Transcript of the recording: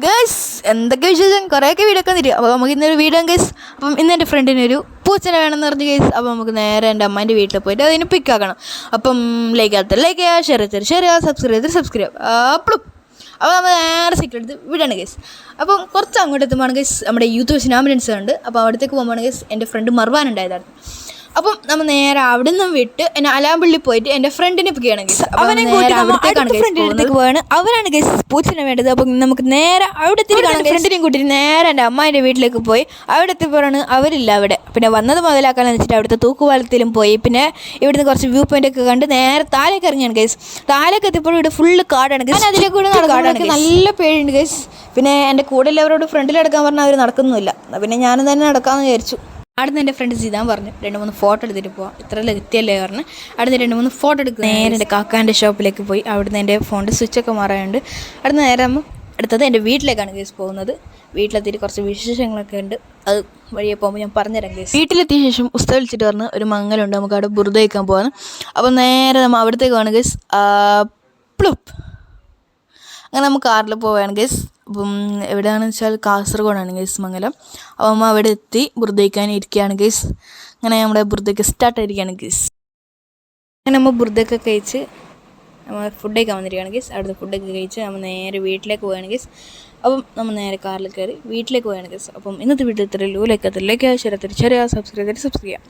Guys, എന്തൊക്കെ വിശേഷം? കുറേയൊക്കെ വീഡിയോ ഒക്കെ തരും. അപ്പോൾ നമുക്ക് ഇന്നൊരു വീഡിയോ ഗൈസ്. അപ്പം ഇന്ന് എൻ്റെ ഫ്രണ്ടിനൊരു പൂച്ചനെ വേണമെന്ന് പറഞ്ഞ് ഗൈസ്. അപ്പോൾ നമുക്ക് നേരെ എൻ്റെ അമ്മേൻ്റെ വീട്ടിൽ പോയിട്ട് അതിന് പിക്കാക്കണം. അപ്പം ലൈക്ക് ചെയ്യുക, ഷെയർ ചെയ്യുക, സബ്സ്ക്രൈബ് അപ്പോൾ നമ്മൾ നേരെ സീറ്റ് എടുത്ത് വിടാണ് ഗൈസ്. അപ്പം കുറച്ച് അങ്ങോട്ട് എത്തുമ്പോൾ ഗൈസ് നമ്മുടെ യൂത്ത് സിനാമിനൻസ് ഉണ്ട്. അപ്പോൾ അവിടത്തേക്ക് പോകുമ്പോൾ ഗൈസ് എൻ്റെ ഫ്രണ്ട് മർവാൻ ഉണ്ടായതായിരുന്നു. അപ്പം നമ്മൾ നേരെ അവിടെ നിന്നും വിട്ട് എന്നെ അലാമ്പള്ളി പോയിട്ട് എൻ്റെ ഫ്രണ്ടിനെ പിക്കുകയാണ് ഗൈസ്. അവനെ ഫ്രണ്ടിനടുത്തേക്ക് പോവാണ്. അവനാണ് ഗൈസ് പൂച്ചനെ വേണ്ടത്. അപ്പം നമുക്ക് നേരെ അവിടെ ഫ്രണ്ടിനെയും കൂട്ടിയിട്ട് നേരെ എൻ്റെ അമ്മേൻ്റെ വീട്ടിലേക്ക് പോയി. അവിടെ എത്തിയപ്പോഴാണ് അവരില്ല അവിടെ. പിന്നെ വന്നത് മുതലാക്കാന്ന് വെച്ചിട്ട് അവിടുത്തെ തൂക്കുപാലത്തിലും പോയി. പിന്നെ ഇവിടുന്ന് കുറച്ച് വ്യൂ പോയിന്റ് ഒക്കെ കണ്ട് നേരെ താഴേക്ക് ഇറങ്ങിയാണ് ഗൈസ്. താഴേക്ക് എത്തിയപ്പോഴും ഇവിടെ ഫുള്ള് കാടാണ് ഗൈസ്. അതിലേക്ക് കൂടെ കാടാണ്, നല്ല പേടിയുണ്ട് ഗൈസ്. പിന്നെ എൻ്റെ കൂടെ ഉള്ളവരോട് ഫ്രണ്ടിൽ നടക്കാൻ പറഞ്ഞാൽ അവർ നടക്കുന്നില്ല. പിന്നെ ഞാനും തന്നെ നടക്കാമെന്ന് വിചാരിച്ചു. അവിടുന്ന് എൻ്റെ ഫ്രണ്ട് ചെയ്താൻ പറഞ്ഞു 2-3 ഫോട്ടോ എടുത്തിട്ട് പോവാം, ഇത്ര എത്തിയല്ലേ പറഞ്ഞ്. അവിടുന്ന് 2-3 ഫോട്ടോ എടുക്കുക. നേരെ എൻ്റെ കാക്കാൻ്റെ ഷോപ്പിലേക്ക് പോയി. അവിടുന്ന് എൻ്റെ ഫോണിൻ്റെ സ്വിച്ചൊക്കെ മാറാനുണ്ട്. അവിടുന്ന് നേരെ അടുത്തത് എൻ്റെ വീട്ടിലേക്കാണ് കേസ് പോകുന്നത്. വീട്ടിലെത്തിയിട്ട് കുറച്ച് വിശേഷങ്ങളൊക്കെ ഉണ്ട്, അത് വഴിയെ പോകുമ്പോൾ ഞാൻ പറഞ്ഞുതരാം കേസ്. വീട്ടിലെത്തിയ ശേഷം ഉസ്താദ് വിളിച്ചിട്ട് പറഞ്ഞ് ഒരു മംഗലുണ്ട്, നമുക്ക് അവിടെ ബുറുദ കഴിക്കാൻ പോകാൻ. അപ്പം നേരെ നമ്മൾ അവിടത്തേക്ക് പോകണം കേസ്. അങ്ങനെ നമ്മൾ കാറിൽ പോവുകയാണ് ഗൈസ്. അപ്പം എവിടെയാണെന്ന് വെച്ചാൽ കാസർഗോഡാണ് ഗൈസ് മംഗലം. അപ്പം അമ്മ അവിടെ എത്തി ബുറുദയ്ക്കാൻ ഇരിക്കുകയാണ് ഗൈസ്. അങ്ങനെ നമ്മുടെ ബുറുദയ്ക്ക് സ്റ്റാർട്ടായിരിക്കുകയാണ് ഗൈസ്. അങ്ങനെ നമ്മൾ ബുറുദയൊക്കെ കഴിച്ച് നമ്മൾ ഫുഡ് കഴിക്കാൻ വന്നിരിക്കുകയാണ് ഗൈസ്. അവിടുത്തെ ഫുഡൊക്കെ കഴിച്ച് നമ്മൾ നേരെ വീട്ടിലേക്ക് പോവുകയാണ് ഗൈസ്. അപ്പം നമ്മൾ നേരെ കാറിൽ കയറി വീട്ടിലേക്ക് പോവുകയാണ് ഗൈസ്. അപ്പം ഇന്നത്തെ വീട്ടിൽ ഇത്രയേ ഉള്ളൂ. ലൈക്ക് ഷെയർ സബ്സ്ക്രൈബ് ചെയ്യുക.